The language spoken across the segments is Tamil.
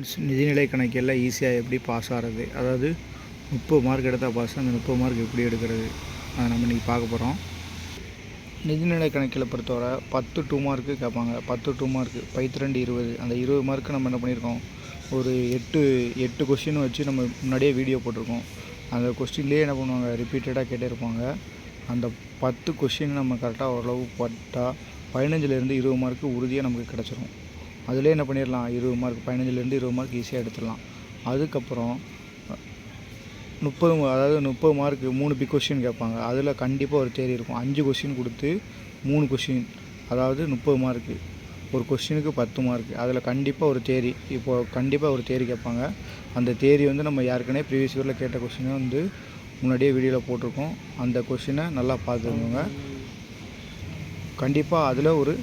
நிதிநிலை கணக்கில் ஈஸியாக எப்படி பாஸ் ஆகிறது, அதாவது 30 மார்க் எடுத்தால் பாஸ், அந்த 30 மார்க் எப்படி எடுக்கிறது, அதை நம்ம இன்றைக்கி பார்க்க போகிறோம். நிதிநிலை கணக்கில் பொறுத்தவரை 10 2 மார்க்கு கேட்பாங்க. 10 2 மார்க்கு 12 20. அந்த 20 மார்க்கு நம்ம என்ன பண்ணியிருக்கோம், ஒரு 8 கொஸ்டின் வச்சு நம்ம முன்னாடியே வீடியோ போட்டிருக்கோம். அந்த கொஸ்டின்லேயே என்ன பண்ணுவாங்க, ரிப்பீட்டடாக கேட்டே இருப்பாங்க. அந்த 10 கொஸ்டின் நம்ம கரெக்டாக ஓரளவு பட்டால் 15லேருந்து 20 மார்க்கு உறுதியாக நமக்கு கிடச்சிரும். அதிலே என்ன பண்ணிடலாம், 20 மார்க் 15லேருந்து 20 மார்க் ஈஸியாக எடுத்துடலாம். அதுக்கப்புறம் 30 மார்க்கு 3 பிக் கொஸ்டின் கேட்பாங்க. அதில் கண்டிப்பாக ஒரு தேரி இருக்கும். 5 கொஸ்டின் கொடுத்து 3 கொஸ்டின், அதாவது 30 மார்க்கு. ஒரு கொஸ்டினுக்கு 10 மார்க்கு. அதில் கண்டிப்பாக ஒரு தேரி, இப்போது கண்டிப்பாக ஒரு தேரி கேட்பாங்க. அந்த தேரி நம்ம ஏற்கனவே ப்ரீவியஸ் இயரில் கேட்ட கொஸ்டினை முன்னாடியே வீடியோவில் போட்டிருக்கோம். அந்த கொஸ்டினை நல்லா பார்த்துக்கோங்க. கண்டிப்பாக அதில் ஒரு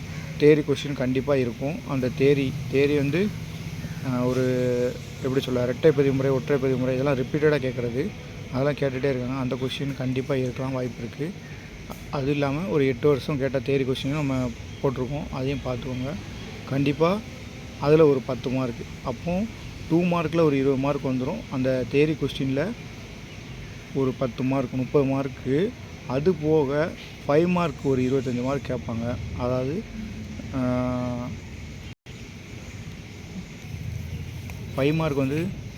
தேரி கொஸ்டின் கண்டிப்பாக இருக்கும். அந்த தேரி ஒரு எப்படி சொல்ல, இரட்டை பதிமுறை, ஒற்றை பதிமுறை, இதெல்லாம் ரிப்பீட்டடாக கேட்குறது, அதெல்லாம் கேட்டுகிட்டே இருக்காங்க. அந்த கொஸ்டின் கண்டிப்பாக இருக்கலாம், வாய்ப்பு இருக்குது. அது இல்லாமல் ஒரு 8 வருஷம் கேட்ட தேரி கொஸ்டினும் நம்ம போட்டிருக்கோம், அதையும் பார்த்துக்கோங்க. கண்டிப்பாக அதில் ஒரு 10 மார்க்கு. அப்போது 2 மார்க்கில் ஒரு 20 மார்க் வந்துடும். அந்த தேரி கொஸ்டினில் ஒரு 10 மார்க் 30 மார்க்கு. அது போக 5 மார்க் ஒரு 25 மார்க் கேட்பாங்க. அதாவது 5 மார்க்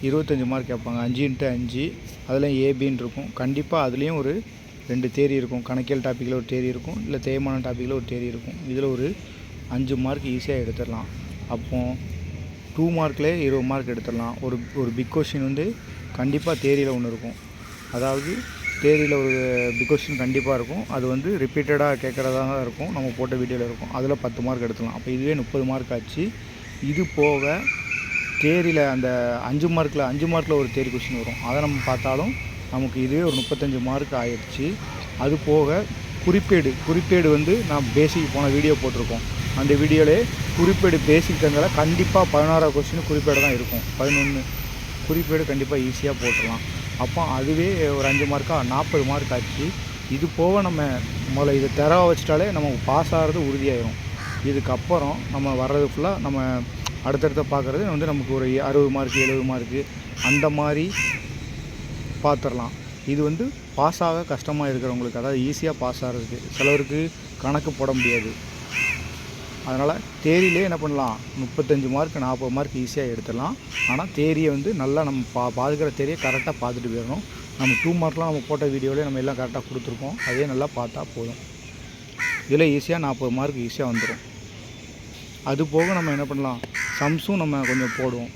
25 மார்க் கேட்பாங்க. 5 × 5, அதில் ஏபின்னு இருக்கும். கண்டிப்பாக அதுலேயும் ஒரு 2 தேரி இருக்கும். கணக்கியல் டாப்பிக்கில் ஒரு தேரி இருக்கும், இல்லை தேய்மான டாப்பிக்கில் ஒரு தேரி இருக்கும். இதில் ஒரு 5 மார்க் ஈஸியாக எடுத்துடலாம். அப்போது 2 மார்க்லேயே 20 மார்க் எடுத்துடலாம். ஒரு பிக் கொஸ்டின் கண்டிப்பாக தேரியில் ஒன்று இருக்கும். அதாவது தேரியில் ஒரு பிக் கொஸ்டின் கண்டிப்பாக இருக்கும். அது ரிப்பீட்டடாக கேட்குறதா தான் இருக்கும். நம்ம போட்ட வீடியோவில் இருக்கும். அதில் 10 மார்க் எடுத்துடலாம். அப்போ இதுவே 30 மார்க் ஆச்சு. இது போக தேரியில் அந்த 5 மார்க்கில் ஒரு தேரி கொஸ்டின் வரும். அதை நம்ம பார்த்தாலும் நமக்கு இதுவே ஒரு 35 மார்க் ஆயிடுச்சு. அது போக குறிப்பேடு நான் பேசிக் போன வீடியோ போட்டிருக்கோம். அந்த வீடியோவிலே குறிப்பேடு பேசிக் தந்தால் கண்டிப்பாக 16 கொஸ்டின் குறிப்பேடு தான் இருக்கும். 11 குறிப்பேடு கண்டிப்பாக ஈஸியாக போட்டுடலாம். அப்போ அதுவே ஒரு 5 மார்க்காக 40 மார்க் ஆச்சு. இது போக நம்ம முதல்ல இதை தரவாக வச்சிட்டாலே நமக்கு பாஸ் ஆகிறது உறுதியாயிரும். இதுக்கப்புறம் நம்ம வர்றது ஃபுல்லாக நம்ம அடுத்தடுத்த பார்க்குறது நமக்கு ஒரு 60 மார்க்கு 70 மார்க்கு அந்த மாதிரி பார்த்துடலாம். இது பாஸ் ஆக கஷ்டமாக இருக்கிறவங்களுக்கு, அதாவது ஈஸியாக பாஸ் ஆகிறதுக்கு. சிலருக்கு கணக்கு போட முடியாது. அதனால் தேரியிலே என்ன பண்ணலாம், 35 மார்க் 40 மார்க் ஈஸியாக எடுத்துடலாம். ஆனால் தேரியை நல்லா நம்ம பார்க்குற தேரியை கரெக்டாக பார்த்துட்டு போயிடணும். நம்ம 2 மார்க்லாம் நம்ம போட்ட வீடியோவிலே நம்ம எல்லாம் கரெக்டாக கொடுத்துருக்கோம். அதே நல்லா பார்த்தா போதும். இதில் ஈஸியாக 40 மார்க் ஈஸியாக வந்துடும். அது போக நம்ம என்ன பண்ணலாம், சம்ஸும் நம்ம கொஞ்சம் போடுவோம்.